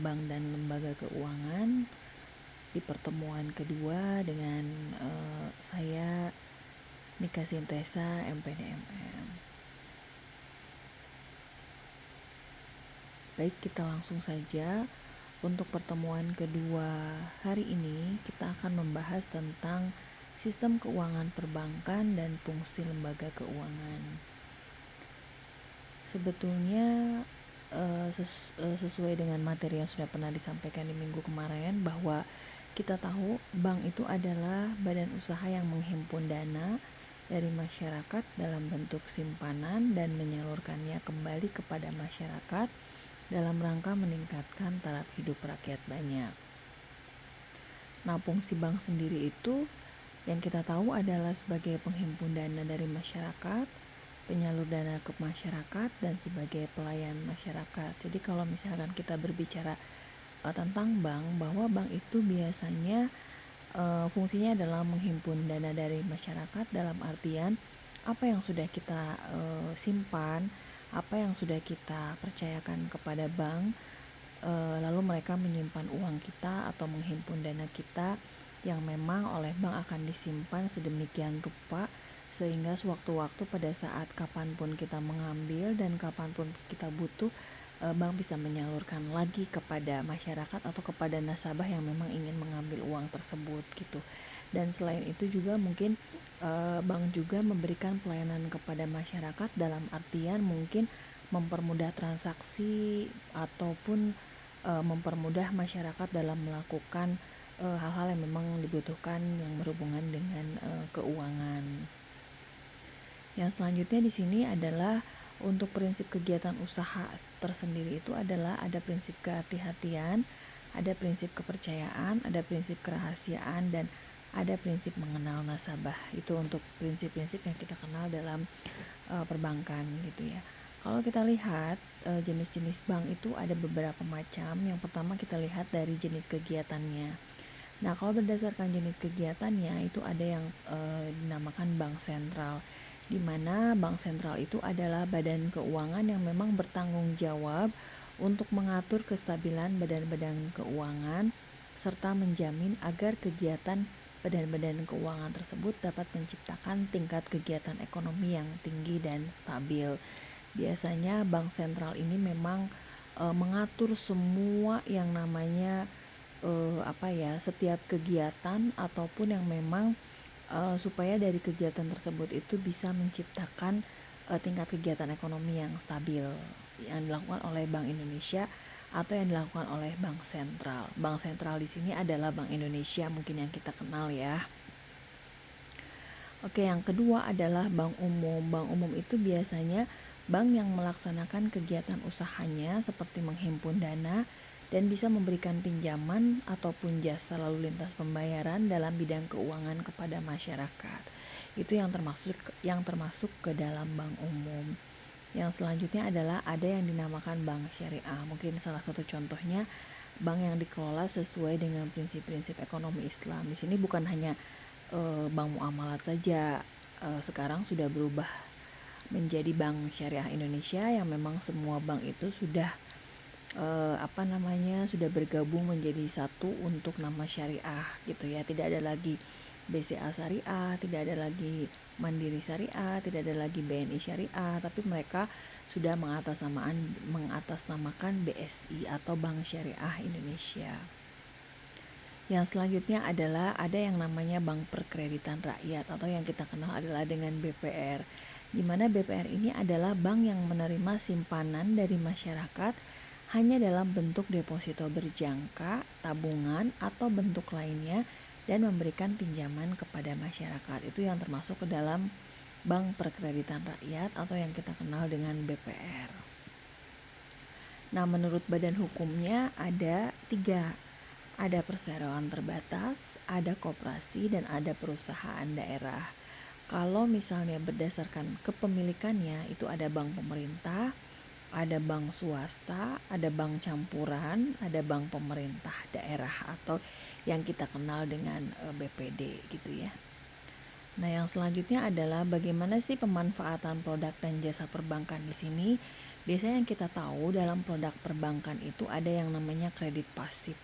bank dan lembaga keuangan di pertemuan kedua dengan saya Nika Sintesa MPDMM. Baik, kita langsung saja. Untuk pertemuan kedua hari ini kita akan membahas tentang sistem keuangan perbankan dan fungsi lembaga keuangan. Sebetulnya sesuai dengan materi yang sudah pernah disampaikan di minggu kemarin, bahwa kita tahu bank itu adalah badan usaha yang menghimpun dana dari masyarakat dalam bentuk simpanan dan menyalurkannya kembali kepada masyarakat dalam rangka meningkatkan taraf hidup rakyat banyak. Nah, fungsi bank sendiri itu yang kita tahu adalah sebagai penghimpun dana dari masyarakat, penyalur dana ke masyarakat, dan sebagai pelayan masyarakat. Jadi kalau misalkan kita berbicara tentang bank, bahwa bank itu biasanya fungsinya adalah menghimpun dana dari masyarakat dalam artian apa yang sudah kita simpan, apa yang sudah kita percayakan kepada bank, lalu mereka menyimpan uang kita atau menghimpun dana kita yang memang oleh bank akan disimpan sedemikian rupa sehingga sewaktu-waktu pada saat kapanpun kita mengambil dan kapanpun kita butuh, bank bisa menyalurkan lagi kepada masyarakat atau kepada nasabah yang memang ingin mengambil uang tersebut gitu. Dan selain itu juga mungkin bank juga memberikan pelayanan kepada masyarakat dalam artian mungkin mempermudah transaksi ataupun mempermudah masyarakat dalam melakukan hal-hal yang memang dibutuhkan yang berhubungan dengan keuangan. Yang selanjutnya di sini adalah untuk prinsip kegiatan usaha tersendiri itu adalah ada prinsip kehati-hatian, ada prinsip kepercayaan, ada prinsip kerahasiaan, dan ada prinsip mengenal nasabah. Itu untuk prinsip-prinsip yang kita kenal dalam perbankan gitu ya. Kalau kita lihat jenis-jenis bank itu ada beberapa macam. Yang pertama kita lihat dari jenis kegiatannya. Nah, kalau berdasarkan jenis kegiatannya itu ada yang dinamakan bank sentral, di mana bank sentral itu adalah badan keuangan yang memang bertanggung jawab untuk mengatur kestabilan badan-badan keuangan serta menjamin agar kegiatan badan-badan keuangan tersebut dapat menciptakan tingkat kegiatan ekonomi yang tinggi dan stabil. Biasanya bank sentral ini memang mengatur semua yang namanya setiap kegiatan ataupun yang memang supaya dari kegiatan tersebut itu bisa menciptakan tingkat kegiatan ekonomi yang stabil yang dilakukan oleh Bank Indonesia atau yang dilakukan oleh Bank Sentral. Bank Sentral di sini adalah Bank Indonesia mungkin yang kita kenal ya. Oke, yang kedua adalah bank umum. Bank umum itu biasanya bank yang melaksanakan kegiatan usahanya seperti menghimpun dana dan bisa memberikan pinjaman ataupun jasa lalu lintas pembayaran dalam bidang keuangan kepada masyarakat. Itu yang termasuk ke dalam bank umum. Yang selanjutnya adalah ada yang dinamakan bank syariah. Mungkin salah satu contohnya bank yang dikelola sesuai dengan prinsip-prinsip ekonomi Islam. Di sini bukan hanya bank muamalat saja, sekarang sudah berubah menjadi Bank Syariah Indonesia yang memang semua bank itu sudah sudah bergabung menjadi satu untuk nama syariah gitu ya. Tidak ada lagi BCA Syariah, tidak ada lagi Mandiri Syariah, tidak ada lagi BNI Syariah, tapi mereka sudah mengatasnamakan BSI atau Bank Syariah Indonesia. Yang selanjutnya adalah ada yang namanya Bank Perkreditan Rakyat atau yang kita kenal adalah dengan BPR, di mana BPR ini adalah bank yang menerima simpanan dari masyarakat hanya dalam bentuk deposito berjangka, tabungan, atau bentuk lainnya dan memberikan pinjaman kepada masyarakat. Itu yang termasuk ke dalam Bank Perkreditan Rakyat atau yang kita kenal dengan BPR. Nah, menurut badan hukumnya ada 3. Ada perseroan terbatas, ada koperasi, dan ada perusahaan daerah. Kalau misalnya berdasarkan kepemilikannya itu ada bank pemerintah, ada bank swasta, ada bank campuran, ada bank pemerintah daerah atau yang kita kenal dengan BPD gitu ya. Nah, yang selanjutnya adalah bagaimana sih pemanfaatan produk dan jasa perbankan di sini. Biasanya yang kita tahu dalam produk perbankan itu ada yang namanya kredit pasif.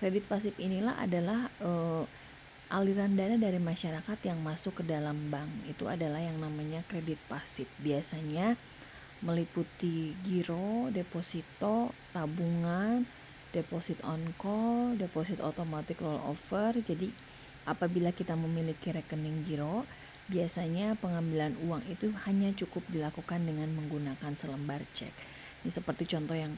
Kredit pasif inilah adalah aliran dana dari masyarakat yang masuk ke dalam bank. Itu adalah yang namanya kredit pasif. Biasanya meliputi giro, deposito, tabungan, deposit on call, deposit automatic rollover. Jadi apabila kita memiliki rekening giro, biasanya pengambilan uang itu hanya cukup dilakukan dengan menggunakan selembar cek. Ini seperti contoh yang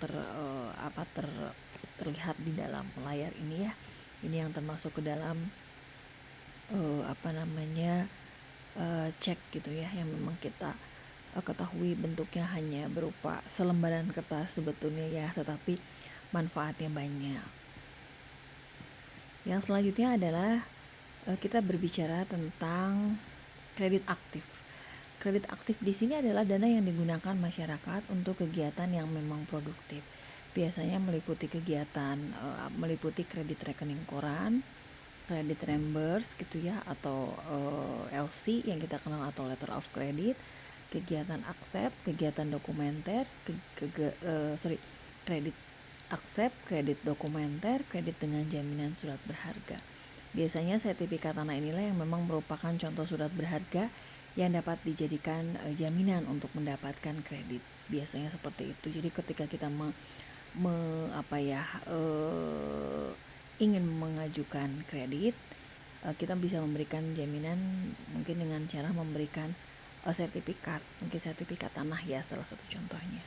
terlihat di dalam layar ini ya. Ini yang termasuk ke dalam cek gitu ya, yang memang kita ketahui bentuknya hanya berupa selembaran kertas sebetulnya ya, tetapi manfaatnya banyak. Yang selanjutnya adalah kita berbicara tentang kredit aktif. Kredit aktif di sini adalah dana yang digunakan masyarakat untuk kegiatan yang memang produktif. Biasanya meliputi kegiatan meliputi kredit rekening koran, kredit reimburse gitu ya, atau LC yang kita kenal, atau letter of credit, kegiatan accept, kegiatan dokumenter, kredit accept, kredit dokumenter, kredit dengan jaminan surat berharga. Biasanya sertifikat tanah inilah yang memang merupakan contoh surat berharga yang dapat dijadikan jaminan untuk mendapatkan kredit. Biasanya seperti itu. Jadi ketika kita ingin mengajukan kredit, kita bisa memberikan jaminan mungkin dengan cara memberikan sertifikat, mungkin sertifikat tanah ya, salah satu contohnya.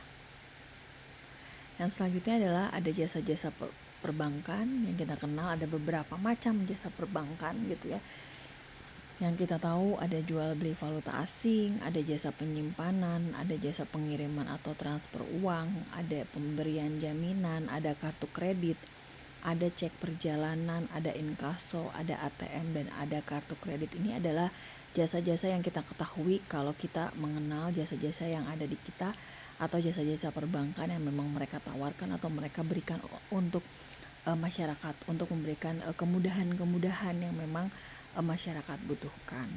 Yang selanjutnya adalah ada jasa-jasa perbankan yang kita kenal. Ada beberapa macam jasa perbankan gitu ya. Yang kita tahu ada jual beli valuta asing, ada jasa penyimpanan, ada jasa pengiriman atau transfer uang, ada pemberian jaminan, ada kartu kredit, ada cek perjalanan, ada inkaso, ada ATM, dan ada kartu kredit. Ini adalah jasa-jasa yang kita ketahui kalau kita mengenal jasa-jasa yang ada di kita, atau jasa-jasa perbankan yang memang mereka tawarkan atau mereka berikan untuk masyarakat, untuk memberikan kemudahan-kemudahan yang memang masyarakat butuhkan.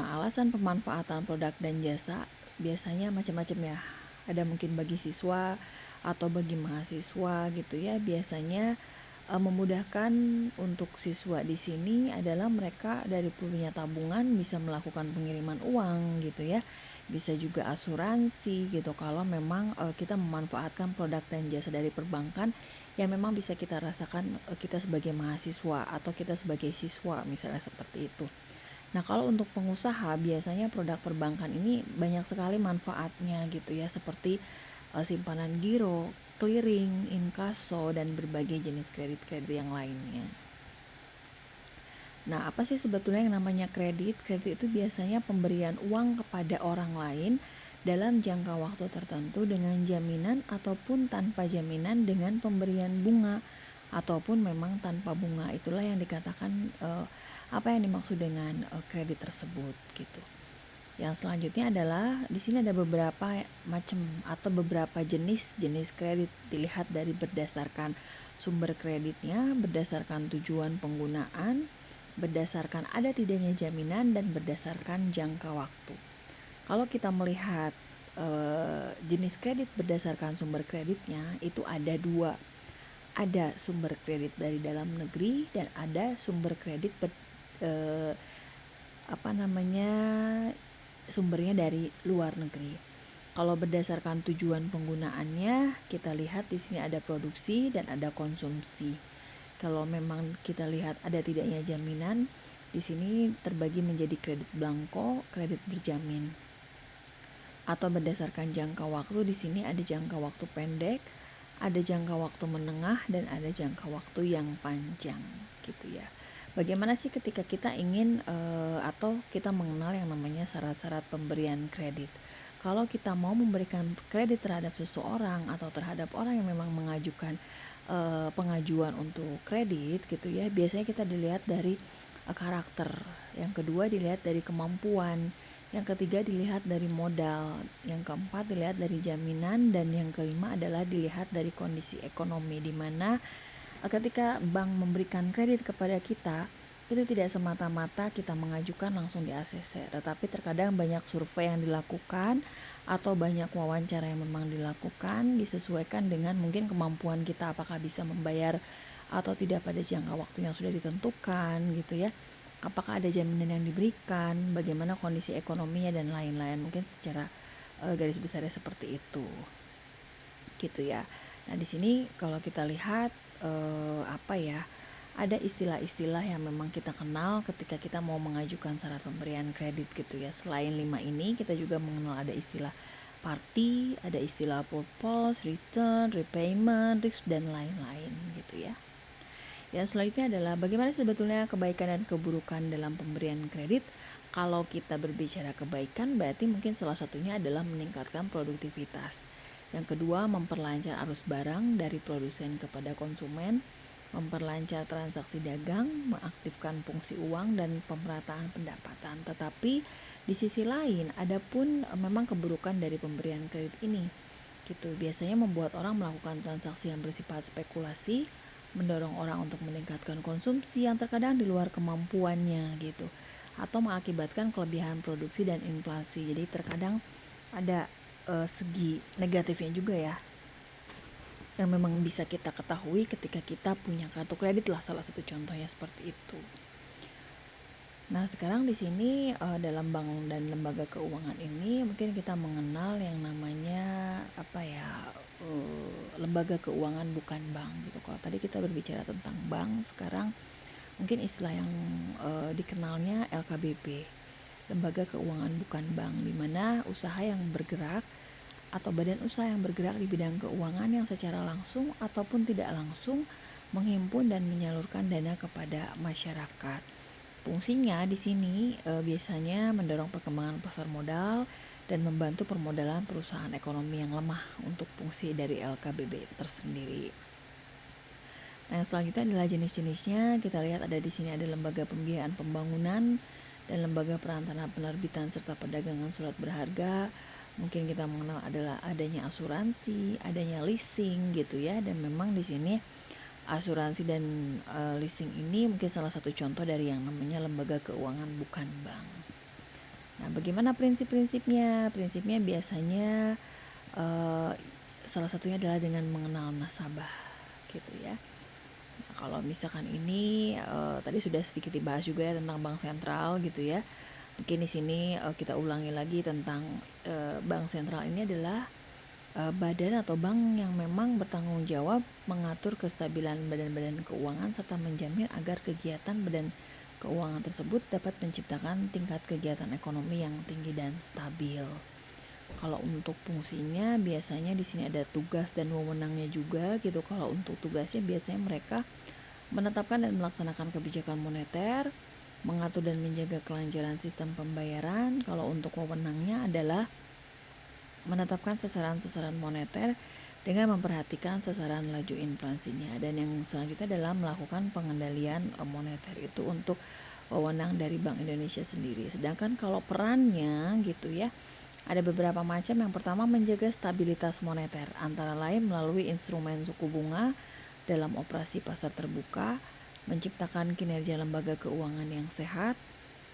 Nah, alasan pemanfaatan produk dan jasa biasanya macam-macam ya. Ada mungkin bagi siswa atau bagi mahasiswa gitu ya. Biasanya memudahkan untuk siswa di sini adalah mereka dari punya tabungan bisa melakukan pengiriman uang gitu ya. Bisa juga asuransi gitu kalau memang kita memanfaatkan produk dan jasa dari perbankan yang memang bisa kita rasakan kita sebagai mahasiswa atau kita sebagai siswa misalnya seperti itu. Nah, kalau untuk pengusaha biasanya produk perbankan ini banyak sekali manfaatnya gitu ya, seperti simpanan giro, clearing, inkaso, dan berbagai jenis kredit-kredit yang lainnya. Nah, apa sih sebetulnya yang namanya kredit? Kredit itu biasanya pemberian uang kepada orang lain dalam jangka waktu tertentu dengan jaminan ataupun tanpa jaminan, dengan pemberian bunga ataupun memang tanpa bunga. Itulah yang dikatakan apa yang dimaksud dengan kredit tersebut gitu. Yang selanjutnya adalah di sini ada beberapa macam atau beberapa jenis kredit, dilihat dari berdasarkan sumber kreditnya, berdasarkan tujuan penggunaan, berdasarkan ada tidaknya jaminan, dan berdasarkan jangka waktu. Kalau kita melihat jenis kredit berdasarkan sumber kreditnya itu ada dua. Ada sumber kredit dari dalam negeri dan ada sumber kredit sumbernya dari luar negeri. Kalau berdasarkan tujuan penggunaannya, kita lihat di sini ada produksi dan ada konsumsi. Kalau memang kita lihat ada tidaknya jaminan, di sini terbagi menjadi kredit blanko, kredit berjamin. Atau berdasarkan jangka waktu, di sini ada jangka waktu pendek, ada jangka waktu menengah, dan ada jangka waktu yang panjang gitu ya. Bagaimana sih ketika kita ingin atau kita mengenal yang namanya syarat-syarat pemberian kredit? Kalau kita mau memberikan kredit terhadap seseorang atau terhadap orang yang memang mengajukan pengajuan untuk kredit gitu ya, biasanya kita dilihat dari karakter, yang kedua dilihat dari kemampuan, yang ketiga dilihat dari modal, yang keempat dilihat dari jaminan, dan yang kelima adalah dilihat dari kondisi ekonomi, di mana ketika bank memberikan kredit kepada kita, itu tidak semata-mata kita mengajukan langsung di ACC, tetapi terkadang banyak survei yang dilakukan atau banyak wawancara yang memang dilakukan disesuaikan dengan mungkin kemampuan kita, apakah bisa membayar atau tidak pada jangka waktu yang sudah ditentukan gitu ya, apakah ada jaminan yang diberikan, bagaimana kondisi ekonominya dan lain-lain, mungkin secara garis besarnya seperti itu gitu ya. Nah di sini kalau kita lihat ada istilah-istilah yang memang kita kenal ketika kita mau mengajukan syarat pemberian kredit gitu ya. Selain 5 ini, kita juga mengenal ada istilah party, ada istilah purpose, return, repayment, risk, dan lain-lain gitu ya. Yang selanjutnya adalah bagaimana sebetulnya kebaikan dan keburukan dalam pemberian kredit. Kalau kita berbicara kebaikan, berarti mungkin salah satunya adalah meningkatkan produktivitas. Yang kedua, memperlancar arus barang dari produsen kepada konsumen, memperlancar transaksi dagang, mengaktifkan fungsi uang dan pemerataan pendapatan. Tetapi di sisi lain ada pun memang keburukan dari pemberian kredit ini. Gitu. Biasanya membuat orang melakukan transaksi yang bersifat spekulasi, mendorong orang untuk meningkatkan konsumsi yang terkadang di luar kemampuannya gitu. Atau mengakibatkan kelebihan produksi dan inflasi. Jadi terkadang ada segi negatifnya juga ya, yang memang bisa kita ketahui ketika kita punya kartu kredit lah, salah satu contohnya seperti itu. Nah sekarang di sini dalam bank dan lembaga keuangan ini mungkin kita mengenal yang namanya lembaga keuangan bukan bank gitu. Kalau tadi kita berbicara tentang bank, sekarang mungkin istilah yang dikenalnya LKBP, lembaga keuangan bukan bank, di mana usaha yang bergerak atau badan usaha yang bergerak di bidang keuangan yang secara langsung ataupun tidak langsung menghimpun dan menyalurkan dana kepada masyarakat. Fungsinya di sini biasanya mendorong perkembangan pasar modal dan membantu permodalan perusahaan ekonomi yang lemah untuk fungsi dari LKBB tersendiri. Nah, yang selanjutnya adalah jenis-jenisnya. Kita lihat ada di sini ada lembaga pembiayaan pembangunan dan lembaga perantara penerbitan serta perdagangan surat berharga. Mungkin kita mengenal adalah adanya asuransi, adanya leasing gitu ya. Dan memang di sini asuransi dan leasing ini mungkin salah satu contoh dari yang namanya lembaga keuangan bukan bank. Nah, bagaimana prinsip-prinsipnya? Prinsipnya biasanya salah satunya adalah dengan mengenal nasabah gitu ya. Nah, kalau misalkan ini tadi sudah sedikit dibahas juga ya tentang bank sentral gitu ya. Mungkin di sini kita ulangi lagi tentang bank sentral ini adalah badan atau bank yang memang bertanggung jawab mengatur kestabilan badan-badan keuangan serta menjamin agar kegiatan badan keuangan tersebut dapat menciptakan tingkat kegiatan ekonomi yang tinggi dan stabil. Kalau untuk fungsinya biasanya di sini ada tugas dan wewenangnya juga gitu. Kalau untuk tugasnya biasanya mereka menetapkan dan melaksanakan kebijakan moneter, mengatur dan menjaga kelancaran sistem pembayaran. Kalau untuk wewenangnya adalah menetapkan sasaran-sasaran moneter dengan memperhatikan sasaran laju inflasinya. Dan yang selanjutnya adalah melakukan pengendalian moneter, itu untuk wewenang dari Bank Indonesia sendiri. Sedangkan kalau perannya gitu ya, ada beberapa macam. Yang pertama, menjaga stabilitas moneter antara lain melalui instrumen suku bunga dalam operasi pasar terbuka, menciptakan kinerja lembaga keuangan yang sehat,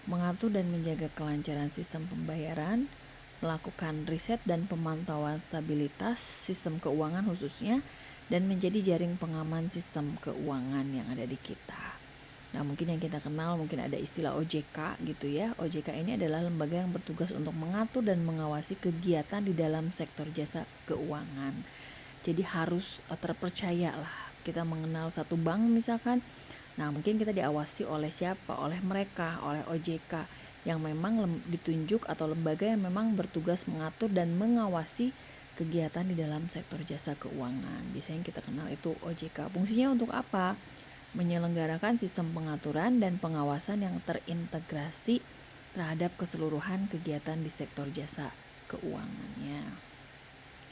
mengatur dan menjaga kelancaran sistem pembayaran, melakukan riset dan pemantauan stabilitas sistem keuangan khususnya, dan menjadi jaring pengaman sistem keuangan yang ada di kita. Nah, mungkin yang kita kenal mungkin ada istilah OJK gitu ya. OJK ini adalah lembaga yang bertugas untuk mengatur dan mengawasi kegiatan di dalam sektor jasa keuangan. Jadi harus terpercaya lah. Kita mengenal satu bank misalkan, nah mungkin kita diawasi oleh siapa? Oleh mereka, oleh OJK yang memang ditunjuk atau lembaga yang memang bertugas mengatur dan mengawasi kegiatan di dalam sektor jasa keuangan. Biasanya yang kita kenal itu OJK. Fungsinya untuk apa? Menyelenggarakan sistem pengaturan dan pengawasan yang terintegrasi terhadap keseluruhan kegiatan di sektor jasa keuangannya.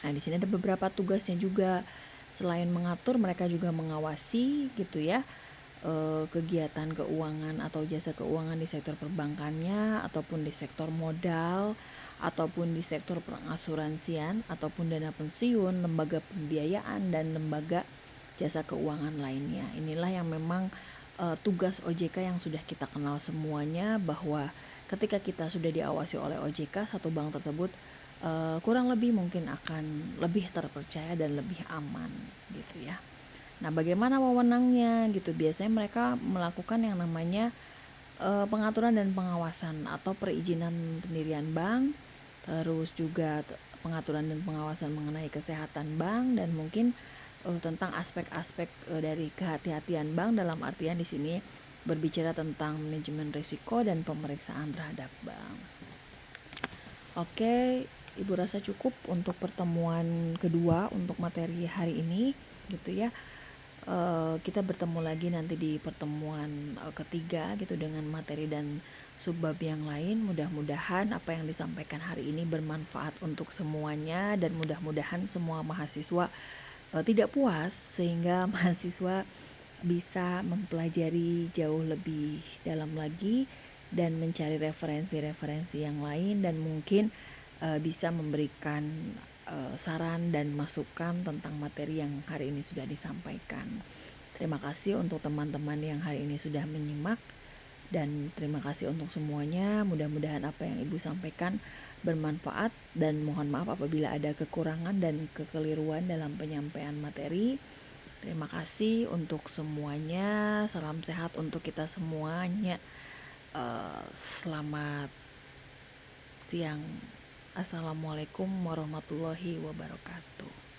Nah, di sini ada beberapa tugasnya juga. Selain mengatur, mereka juga mengawasi gitu ya, kegiatan keuangan atau jasa keuangan di sektor perbankannya, ataupun di sektor modal, ataupun di sektor pengasuransian, ataupun dana pensiun, lembaga pembiayaan, dan lembaga jasa keuangan lainnya. Inilah yang memang tugas OJK yang sudah kita kenal semuanya, bahwa ketika kita sudah diawasi oleh OJK, satu bank tersebut kurang lebih mungkin akan lebih terpercaya dan lebih aman gitu ya. Nah, bagaimana wewenangnya gitu? Biasanya mereka melakukan yang namanya pengaturan dan pengawasan atau perizinan pendirian bank, terus juga pengaturan dan pengawasan mengenai kesehatan bank, dan mungkin tentang aspek-aspek dari kehati-hatian bank, dalam artian di sini berbicara tentang manajemen risiko dan pemeriksaan terhadap bank. Oke, Ibu rasa cukup untuk pertemuan kedua untuk materi hari ini gitu ya. Kita bertemu lagi nanti di pertemuan ketiga gitu dengan materi dan subbab yang lain. Mudah-mudahan apa yang disampaikan hari ini bermanfaat untuk semuanya, dan mudah-mudahan semua mahasiswa tidak puas, sehingga mahasiswa bisa mempelajari jauh lebih dalam lagi dan mencari referensi-referensi yang lain, dan mungkin bisa memberikan saran dan masukan tentang materi yang hari ini sudah disampaikan. Terima kasih untuk teman-teman yang hari ini sudah menyimak, dan terima kasih untuk semuanya. Mudah-mudahan apa yang Ibu sampaikan bermanfaat, dan mohon maaf apabila ada kekurangan dan kekeliruan dalam penyampaian materi. Terima kasih untuk semuanya. Salam sehat untuk kita semuanya. Selamat siang. Assalamualaikum warahmatullahi wabarakatuh.